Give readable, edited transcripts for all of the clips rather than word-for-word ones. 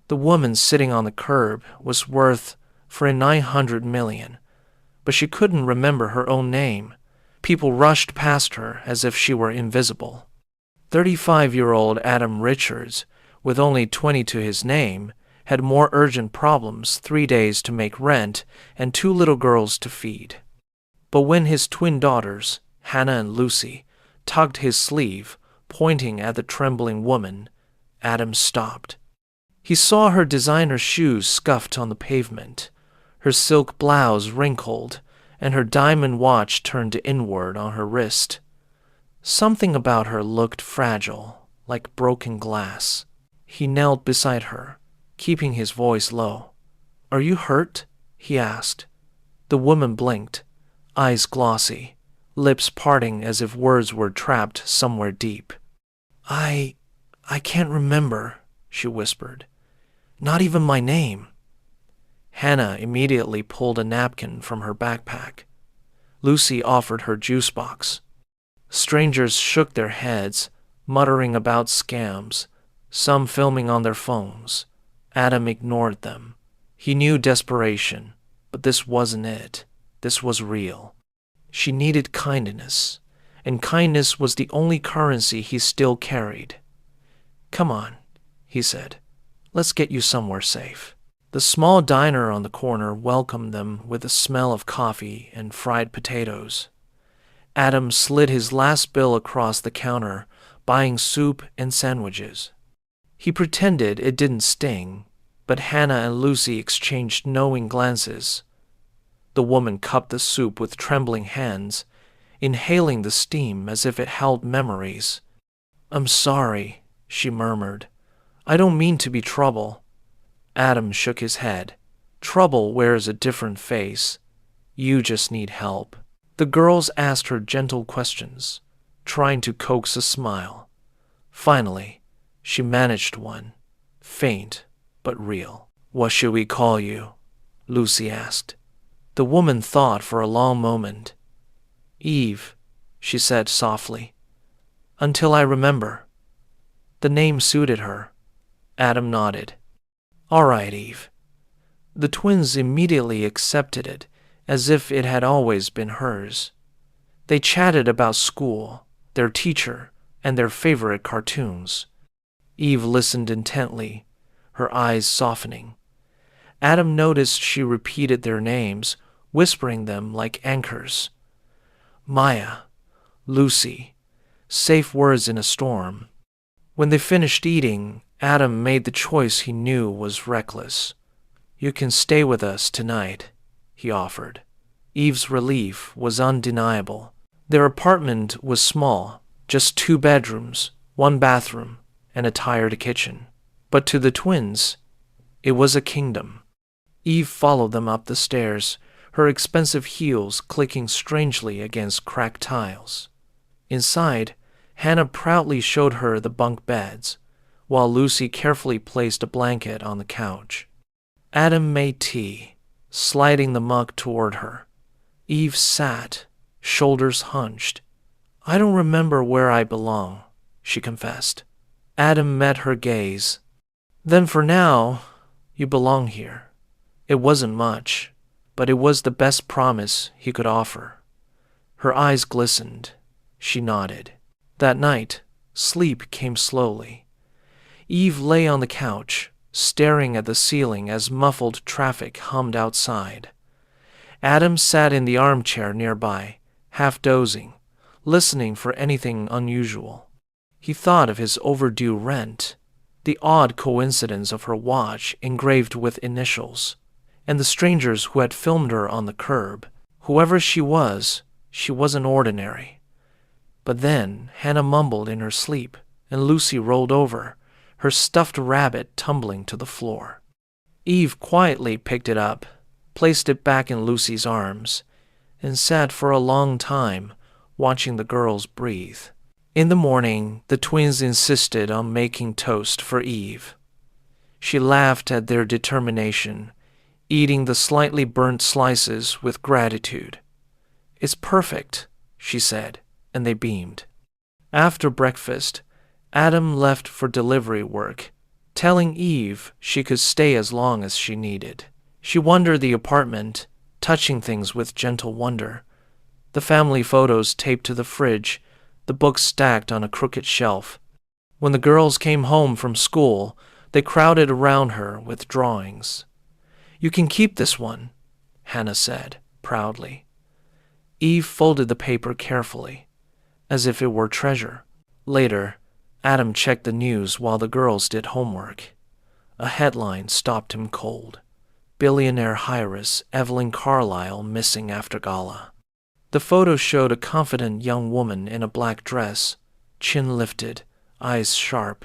The woman sitting on the curb was worth for 900 million, but she couldn't remember her own name. People rushed past her as if she were invisible. 35-year-old Adam Richards, with only 20 to his name, had more urgent problems: 3 days to make rent and 2 little girls to feed. But when his twin daughters, Hannah and Lucy, tugged his sleeve, pointing at the trembling woman, Adam stopped. He saw her designer shoes scuffed on the pavement, her silk blouse wrinkled, and her diamond watch turned inward on her wrist. Something about her looked fragile, like broken glass. He knelt beside her, keeping his voice low. "Are you hurt?" he asked. The woman blinked, eyes glossy, lips parting as if words were trapped somewhere deep. I can't remember," she whispered. "Not even my name." Hannah immediately pulled a napkin from her backpack. Lucy offered her juice box. Strangers shook their heads, muttering about scams, some filming on their phones. Adam ignored them. He knew desperation, but this wasn't it. This was real. She needed kindness, and kindness was the only currency he still carried. "Come on," he said. "Let's get you somewhere safe." The small diner on the corner welcomed them with the smell of coffee and fried potatoes. Adam slid his last bill across the counter, buying soup and sandwiches. He pretended it didn't sting, but Hannah and Lucy exchanged knowing glances. The woman cupped the soup with trembling hands, inhaling the steam as if it held memories. "I'm sorry," she murmured. "I don't mean to be trouble." Adam shook his head. "Trouble wears a different face. You just need help." The girls asked her gentle questions, trying to coax a smile. Finally, she managed one, faint but real. "What should we call you?" Lucy asked. The woman thought for a long moment. "Eve," she said softly. "Until I remember." The name suited her. Adam nodded. "All right, Eve." The twins immediately accepted it, as if it had always been hers. They chatted about school, their teacher, and their favorite cartoons. Eve listened intently, her eyes softening. Adam noticed she repeated their names, whispering them like anchors. Maya, Lucy, safe words in a storm. When they finished eating, Adam made the choice he knew was reckless. "You can stay with us tonight," he offered. Eve's relief was undeniable. Their apartment was small, just 2 bedrooms, 1 bathroom, and a tired kitchen. But to the twins, it was a kingdom. Eve followed them up the stairs, her expensive heels clicking strangely against cracked tiles. Inside, Hannah proudly showed her the bunk beds, while Lucy carefully placed a blanket on the couch. Adam made tea, sliding the mug toward her. Eve sat, shoulders hunched. "I don't remember where I belong," she confessed. Adam met her gaze. "Then for now, you belong here." It wasn't much, but it was the best promise he could offer. Her eyes glistened. She nodded. That night, sleep came slowly. Eve lay on the couch, staring at the ceiling as muffled traffic hummed outside. Adam sat in the armchair nearby, half dozing, listening for anything unusual. He thought of his overdue rent, the odd coincidence of her watch engraved with initials, and the strangers who had filmed her on the curb. Whoever she wasn't ordinary. But then Hannah mumbled in her sleep, and Lucy rolled over, her stuffed rabbit tumbling to the floor. Eve quietly picked it up, placed it back in Lucy's arms, and sat for a long time, watching the girls breathe. In the morning, the twins insisted on making toast for Eve. She laughed at their determination, eating the slightly burnt slices with gratitude. "It's perfect," she said, and they beamed. After breakfast, Adam left for delivery work. telling Eve she could stay as long as she needed. She wandered the apartment, touching things with gentle wonder. The family photos taped to the fridge, the books stacked on a crooked shelf. When the girls came home from school, they crowded around her with drawings. "You can keep this one," Hannah said, proudly. Eve folded the paper carefully, as if it were treasure. Later, Adam checked the news while the girls did homework. A headline stopped him cold. "Billionaire heiress Evelyn Carlyle missing after gala." The photo showed a confident young woman in a black dress, chin lifted, eyes sharp.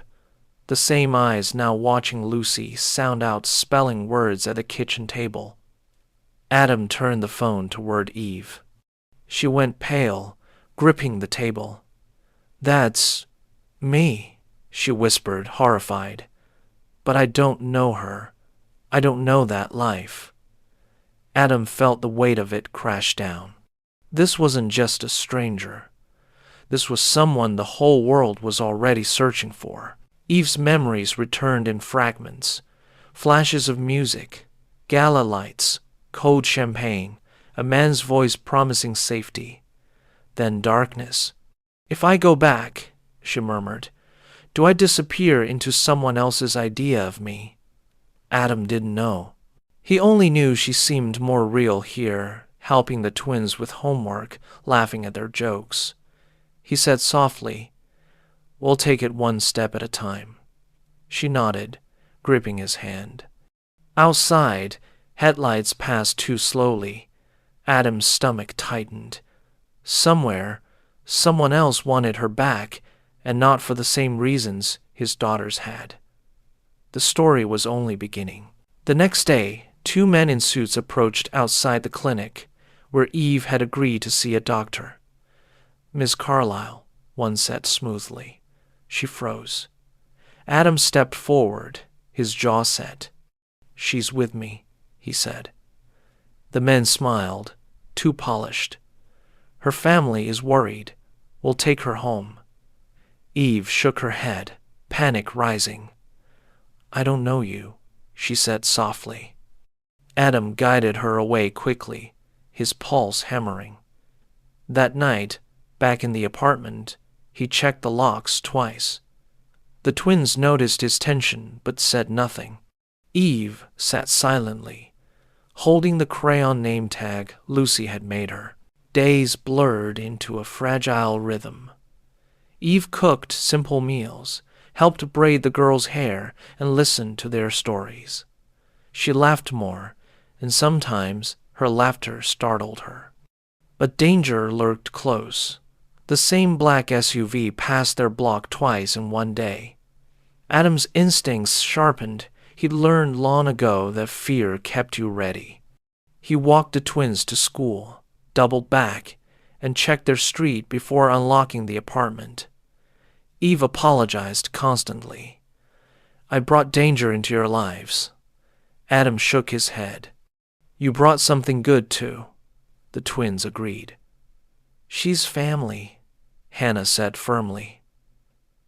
The same eyes now watching Lucy sound out spelling words at the kitchen table. Adam turned the phone toward Eve. She went pale, gripping the table. "That's me," she whispered, horrified. "But I don't know her. I don't know that life." Adam felt the weight of it crash down. This wasn't just a stranger. This was someone the whole world was already searching for. Eve's memories returned in fragments. Flashes of music, gala lights, cold champagne, a man's voice promising safety. Then darkness. "If I go back," she murmured, "do I disappear into someone else's idea of me?" Adam didn't know. He only knew she seemed more real here, helping the twins with homework, laughing at their jokes. He said softly, "We'll take it one step at a time." She nodded, gripping his hand. Outside, headlights passed too slowly. Adam's stomach tightened. Somewhere, someone else wanted her back, and not for the same reasons his daughters had. The story was only beginning. The next day, 2 men in suits approached outside the clinic, where Eve had agreed to see a doctor. "Miss Carlyle," one said smoothly. She froze. Adam stepped forward, his jaw set. "She's with me," he said. The men smiled, too polished. "Her family is worried. We'll take her home." Eve shook her head, panic rising. "I don't know you," she said softly. Adam guided her away quickly, his pulse hammering. That night, back in the apartment, he checked the locks twice. The twins noticed his tension but said nothing. Eve sat silently, holding the crayon name tag Lucy had made her. Days blurred into a fragile rhythm. Eve cooked simple meals, helped braid the girls' hair, and listened to their stories. She laughed more, and sometimes her laughter startled her. But danger lurked close. The same black SUV passed their block twice in one day. Adam's instincts sharpened. He'd learned long ago that fear kept you ready. He walked the twins to school, doubled back, and checked their street before unlocking the apartment. Eve apologized constantly. "I brought danger into your lives." Adam shook his head. "You brought something good, too." The twins agreed. "She's family," Hannah said firmly.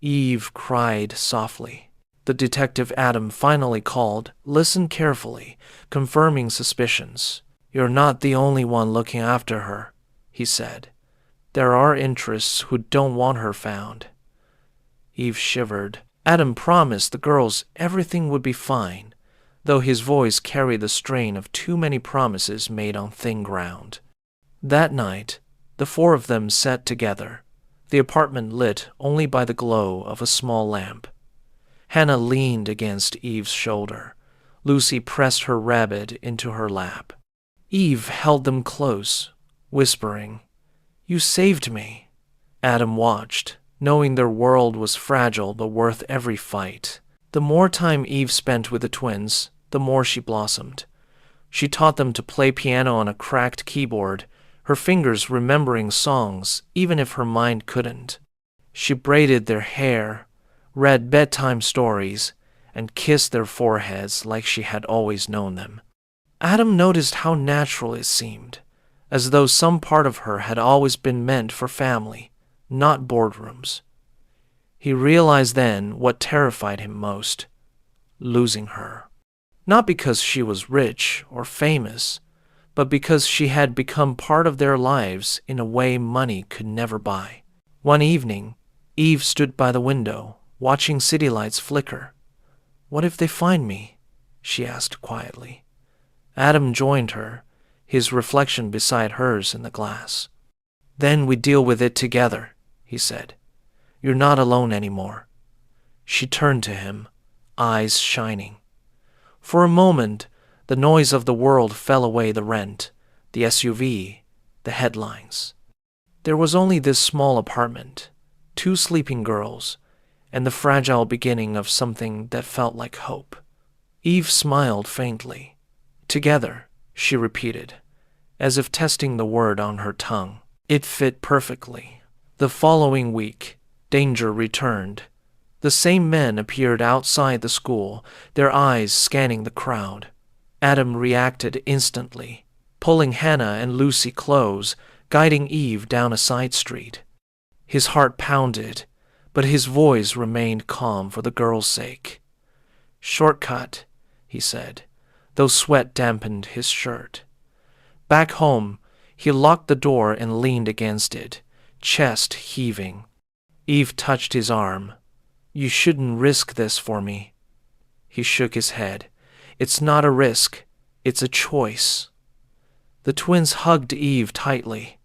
Eve cried softly. The detective Adam finally called, listened carefully, confirming suspicions. "You're not the only one looking after her," he said. "There are interests who don't want her found." Eve shivered. Adam promised the girls everything would be fine, though his voice carried the strain of too many promises made on thin ground. That night, the 4 of them sat together, the apartment lit only by the glow of a small lamp. Hannah leaned against Eve's shoulder. Lucy pressed her rabbit into her lap. Eve held them close, whispering, "You saved me." Adam watched, knowing their world was fragile but worth every fight. The more time Eve spent with the twins, the more she blossomed. She taught them to play piano on a cracked keyboard, her fingers remembering songs even if her mind couldn't. She braided their hair, read bedtime stories, and kissed their foreheads like she had always known them. Adam noticed how natural it seemed, as though some part of her had always been meant for family, not boardrooms. He realized then what terrified him most: losing her. Not because she was rich or famous, but because she had become part of their lives in a way money could never buy. One evening, Eve stood by the window, watching city lights flicker. "What if they find me?" she asked quietly. Adam joined her, his reflection beside hers in the glass. "Then we deal with it together," he said. "You're not alone anymore." She turned to him, eyes shining. For a moment, the noise of the world fell away, the rent, the SUV, the headlines. There was only this small apartment, 2 sleeping girls, and the fragile beginning of something that felt like hope. Eve smiled faintly. "Together," she repeated, as if testing the word on her tongue. It fit perfectly. The following week, danger returned. The same men appeared outside the school, their eyes scanning the crowd. Adam reacted instantly, pulling Hannah and Lucy close, guiding Eve down a side street. His heart pounded, but his voice remained calm for the girls' sake. "Shortcut," he said, though sweat dampened his shirt. Back home, he locked the door and leaned against it, chest heaving. Eve touched his arm. "You shouldn't risk this for me." He shook his head. "It's not a risk. It's a choice." The twins hugged Eve tightly.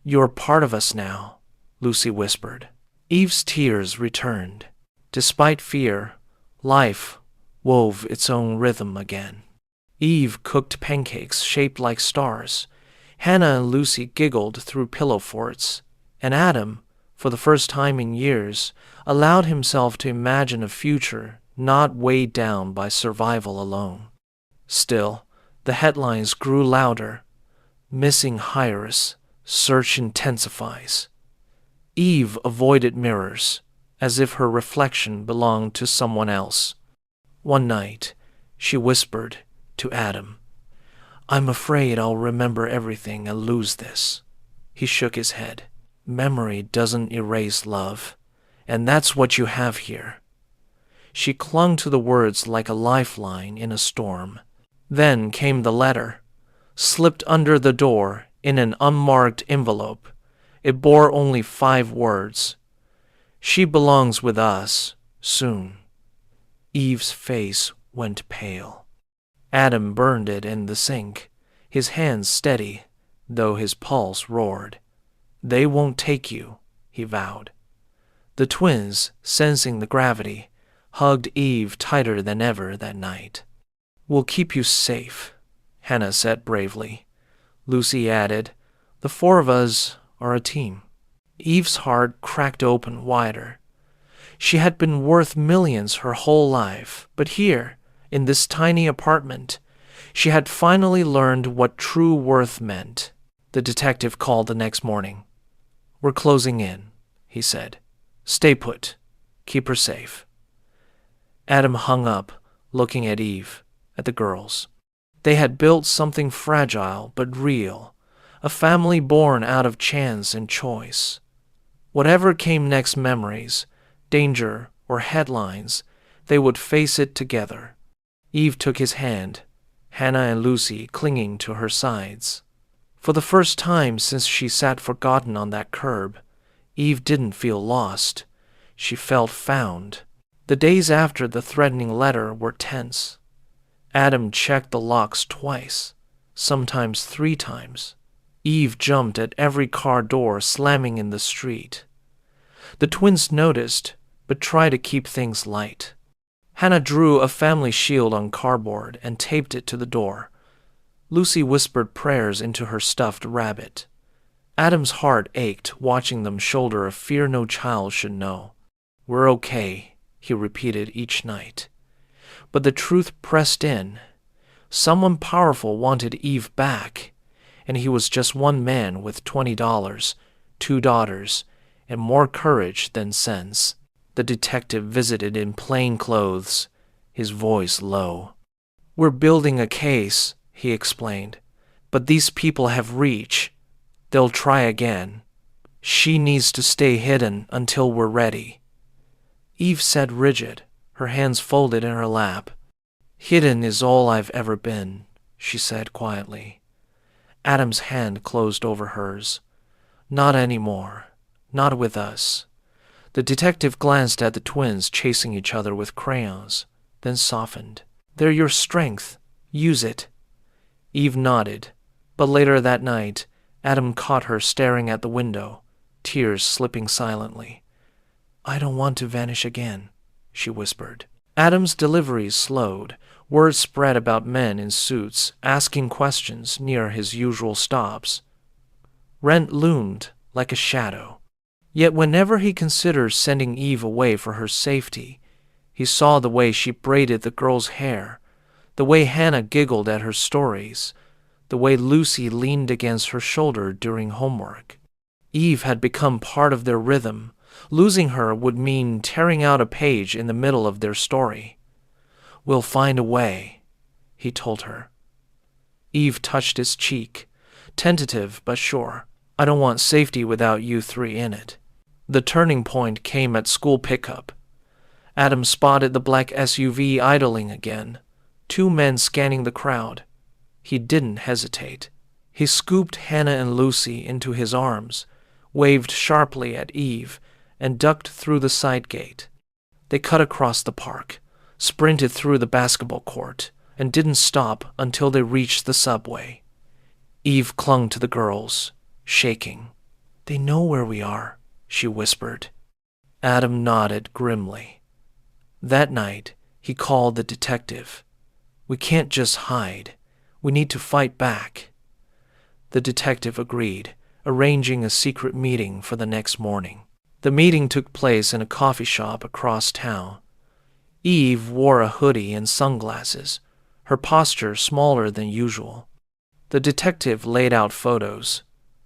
"You're part of us now," Lucy whispered. Eve's tears returned. Despite fear, life wove its own rhythm again. Eve cooked pancakes shaped like stars. Hannah and Lucy giggled through pillow forts, and Adam, for the first time in years, allowed himself to imagine a future not weighed down by survival alone. Still, the headlines grew louder. "Missing heiress, search intensifies." Eve avoided mirrors, as if her reflection belonged to someone else. One night, she whispered to Adam, "I'm afraid I'll remember everything and lose this." He shook his head. "Memory doesn't erase love, and that's what you have here." She clung to the words like a lifeline in a storm. Then came the letter, slipped under the door in an unmarked envelope. It bore only 5 words. "She belongs with us, soon." Eve's face went pale. Adam burned it in the sink, his hands steady, though his pulse roared. "They won't take you," he vowed. The twins, sensing the gravity, hugged Eve tighter than ever that night. "We'll keep you safe," Hannah said bravely. Lucy added, "The 4 of us are a team." Eve's heart cracked open wider. She had been worth millions her whole life, but here, in this tiny apartment, she had finally learned what true worth meant. The detective called the next morning. "We're closing in," he said. "Stay put. Keep her safe." Adam hung up, looking at Eve, at the girls. They had built something fragile but real, a family born out of chance and choice. Whatever came next, memories, danger, or headlines, they would face it together. Eve took his hand, Hannah and Lucy clinging to her sides. For the first time since she sat forgotten on that curb, Eve didn't feel lost. She felt found. The days after the threatening letter were tense. Adam checked the locks twice, sometimes 3 times. Eve jumped at every car door slamming in the street. The twins noticed, but tried to keep things light. Hannah drew a family shield on cardboard and taped it to the door. Lucy whispered prayers into her stuffed rabbit. Adam's heart ached watching them shoulder a fear no child should know. "We're okay," he repeated each night. But the truth pressed in. Someone powerful wanted Eve back, and he was just one man with $20, 2 daughters, and more courage than sense. The detective visited in plain clothes, his voice low. "We're building a case," he explained, "but these people have reach. They'll try again. She needs to stay hidden until we're ready." Eve sat rigid, her hands folded in her lap. "Hidden is all I've ever been," she said quietly. Adam's hand closed over hers. "Not anymore. Not with us." The detective glanced at the twins chasing each other with crayons, then softened. "They're your strength. Use it." Eve nodded, but later that night, Adam caught her staring at the window, tears slipping silently. "I don't want to vanish again," she whispered. Adam's delivery slowed. Word spread about men in suits asking questions near his usual stops. Rent loomed like a shadow. Yet whenever he considered sending Eve away for her safety, he saw the way she braided the girl's hair, the way Hannah giggled at her stories, the way Lucy leaned against her shoulder during homework. Eve had become part of their rhythm. Losing her would mean tearing out a page in the middle of their story. "We'll find a way," he told her. Eve touched his cheek, tentative but sure. "I don't want safety without you three in it." The turning point came at school pickup. Adam spotted the black SUV idling again, 2 men scanning the crowd. He didn't hesitate. He scooped Hannah and Lucy into his arms, waved sharply at Eve, and ducked through the side gate. They cut across the park, sprinted through the basketball court, and didn't stop until they reached the subway. Eve clung to the girls, shaking. "They know where we are," she whispered. Adam nodded grimly. That night, he called the detective. "We can't just hide. We need to fight back." The detective agreed, arranging a secret meeting for the next morning. The meeting took place in a coffee shop across town. Eve wore a hoodie and sunglasses, her posture smaller than usual. The detective laid out photos.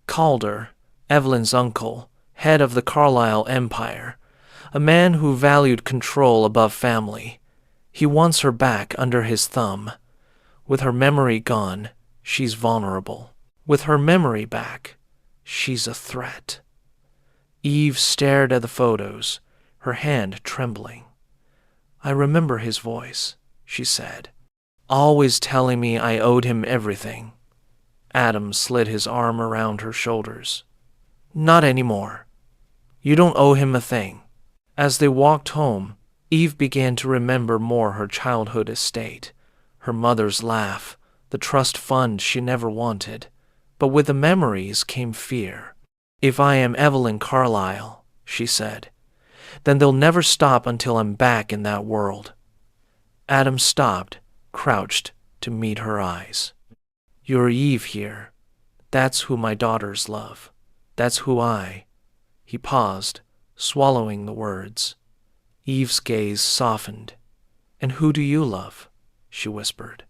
Calder, Evelyn's uncle, head of the Carlisle Empire, a man who valued control above family. He wants her back under his thumb. With her memory gone, she's vulnerable. With her memory back, she's a threat. Eve stared at the photos, her hand trembling. "I remember his voice," she said, "always telling me I owed him everything." Adam slid his arm around her shoulders. "Not anymore. You don't owe him a thing." As they walked home, Eve began to remember more her childhood estate, her mother's laugh, the trust fund she never wanted. But with the memories came fear. "If I am Evelyn Carlisle," she said, "then they'll never stop until I'm back in that world." Adam stopped, crouched to meet her eyes. "You're Eve here. That's who my daughters love. That's who I—" He paused, swallowing the words. Eve's gaze softened. "And who do you love?" she whispered.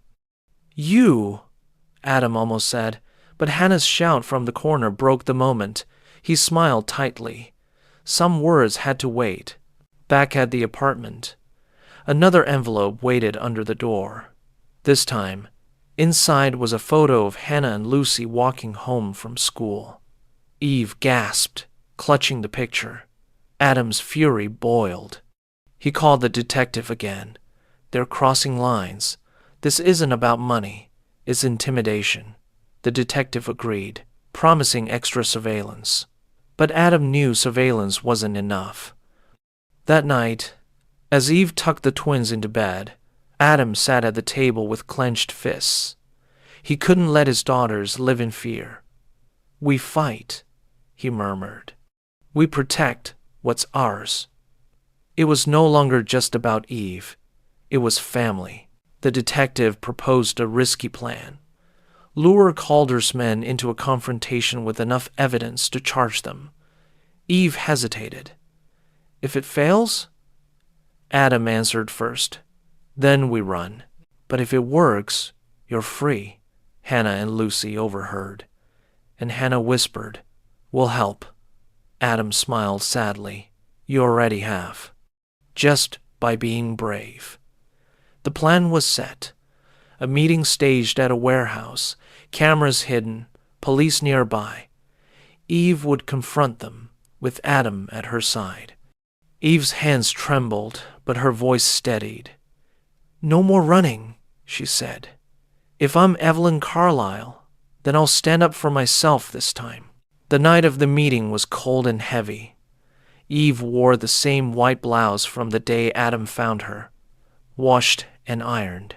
"You!" Adam almost said, but Hannah's shout from the corner broke the moment. He smiled tightly. Some words had to wait. Back at the apartment, another envelope waited under the door. This time, inside was a photo of Hannah and Lucy walking home from school. Eve gasped, clutching the picture. Adam's fury boiled. He called the detective again. "They're crossing lines. This isn't about money. It's intimidation." The detective agreed, promising extra surveillance. But Adam knew surveillance wasn't enough. That night, as Eve tucked the twins into bed, Adam sat at the table with clenched fists. He couldn't let his daughters live in fear. "We fight," he murmured. "We protect what's ours." It was no longer just about Eve. It was family. The detective proposed a risky plan. Lure Calder's men into a confrontation with enough evidence to charge them. Eve hesitated. "If it fails?" Adam answered first. "Then we run. But if it works, you're free," Hannah and Lucy overheard. And Hannah whispered, "We'll help." Adam smiled sadly. "You already have. Just by being brave." The plan was set. A meeting staged at a warehouse, cameras hidden, police nearby. Eve would confront them, with Adam at her side. Eve's hands trembled, but her voice steadied. "No more running," she said. "If I'm Evelyn Carlyle, then I'll stand up for myself this time." The night of the meeting was cold and heavy. Eve wore the same white blouse from the day Adam found her, washed and ironed.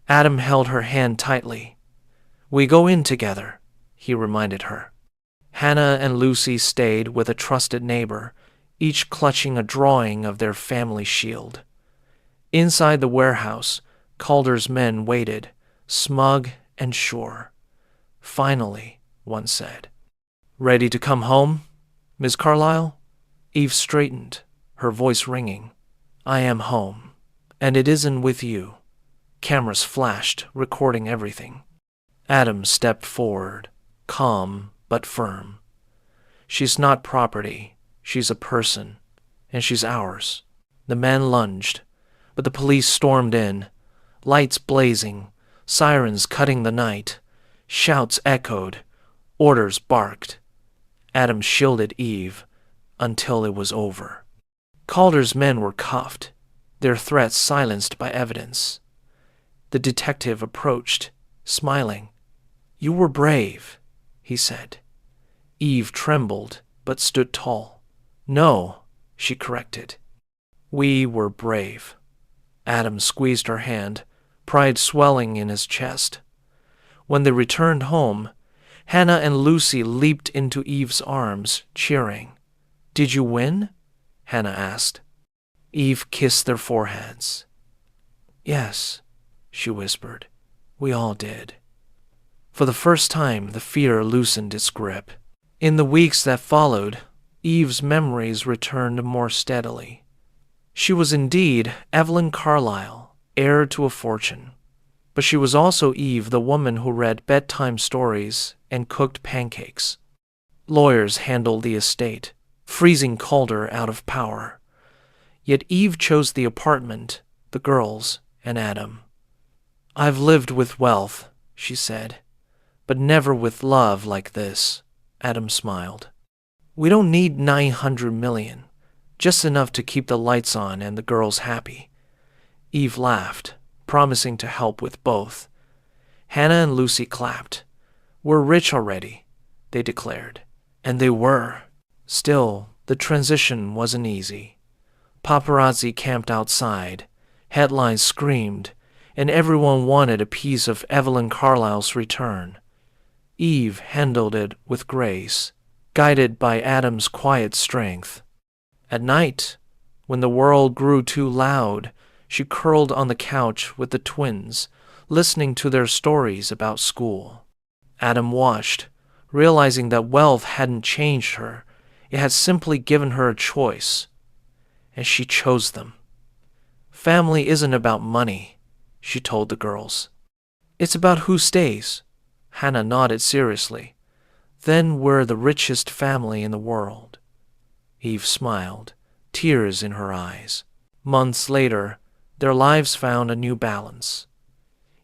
Adam held her hand tightly. "We go in together," he reminded her. Hannah and Lucy stayed with a trusted neighbor, each clutching a drawing of their family shield. Inside the warehouse, Calder's men waited, smug and sure. "Finally," one said. "Ready to come home, Miss Carlyle?" Eve straightened, her voice ringing. "I am home, and it isn't with you." Cameras flashed, recording everything. Adam stepped forward, calm but firm. "She's not property. She's a person, and she's ours." The man lunged, but the police stormed in, lights blazing, sirens cutting the night, shouts echoed, orders barked. Adam shielded Eve until it was over. Calder's men were cuffed, their threats silenced by evidence. The detective approached, smiling. "You were brave," he said. Eve trembled, but stood tall. "No," she corrected. "We were brave." Adam squeezed her hand, pride swelling in his chest. When they returned home, Hannah and Lucy leaped into Eve's arms, cheering. "Did you win?" Hannah asked. Eve kissed their foreheads. "Yes," she whispered. "We all did." For the first time, the fear loosened its grip. In the weeks that followed, Eve's memories returned more steadily. She was indeed Evelyn Carlyle, heir to a fortune. But she was also Eve, the woman who read bedtime stories and cooked pancakes. Lawyers handled the estate, freezing Calder out of power. Yet Eve chose the apartment, the girls, and Adam. "I've lived with wealth," she said, "but never with love like this." Adam smiled. "We don't need 900 million, just enough to keep the lights on and the girls happy." Eve laughed, promising to help with both. Hannah and Lucy clapped. "We're rich already," they declared. And they were. Still, the transition wasn't easy. Paparazzi camped outside, headlines screamed, and everyone wanted a piece of Evelyn Carlyle's return. Eve handled it with grace, guided by Adam's quiet strength. At night, when the world grew too loud, she curled on the couch with the twins, listening to their stories about school. Adam watched, realizing that wealth hadn't changed her. It had simply given her a choice, and she chose them. "Family isn't about money," she told the girls. "It's about who stays." Hannah nodded seriously. "Then we're the richest family in the world." Eve smiled, tears in her eyes. Months later, their lives found a new balance.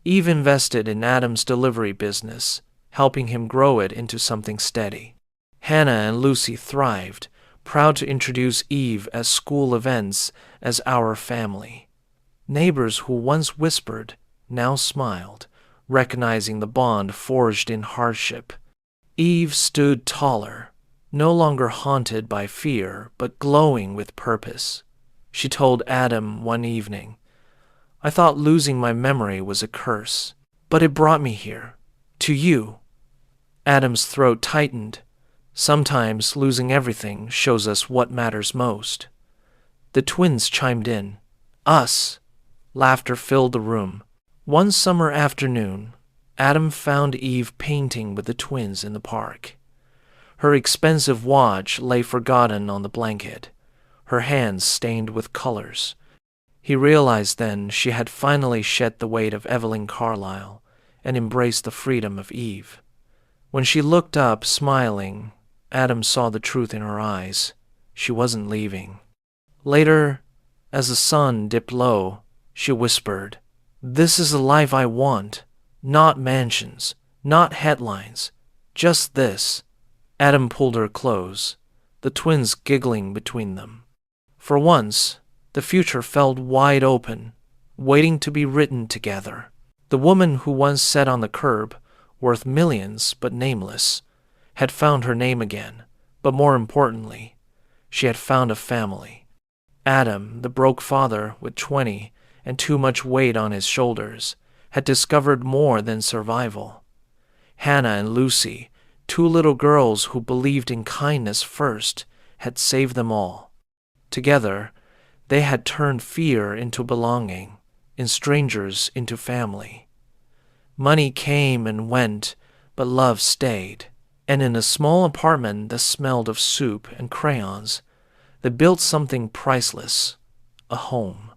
Eve invested in Adam's delivery business, helping him grow it into something steady. Hannah and Lucy thrived, proud to introduce Eve at school events as our family. Neighbors who once whispered now smiled, recognizing the bond forged in hardship. Eve stood taller, no longer haunted by fear, but glowing with purpose. She told Adam one evening, "I thought losing my memory was a curse, but it brought me here, to you." Adam's throat tightened. Sometimes losing everything shows us what matters most. The twins chimed in. "Us!" Laughter filled the room. One summer afternoon, Adam found Eve painting with the twins in the park. Her expensive watch lay forgotten on the blanket, her hands stained with colors. He realized then she had finally shed the weight of Evelyn Carlyle and embraced the freedom of Eve. When she looked up, smiling, Adam saw the truth in her eyes. She wasn't leaving. Later, as the sun dipped low, she whispered, "This is the life I want. Not mansions, not headlines, just this." Adam pulled her close, the twins giggling between them. For once, the future felt wide open, waiting to be written together. The woman who once sat on the curb, worth millions but nameless, had found her name again, but more importantly, she had found a family. Adam, the broke father with 20 and too much weight on his shoulders, had discovered more than survival. Hannah and Lucy, two little girls who believed in kindness first, had saved them all. Together, they had turned fear into belonging, and strangers into family. Money came and went, but love stayed, and in a small apartment that smelled of soup and crayons, they built something priceless, a home.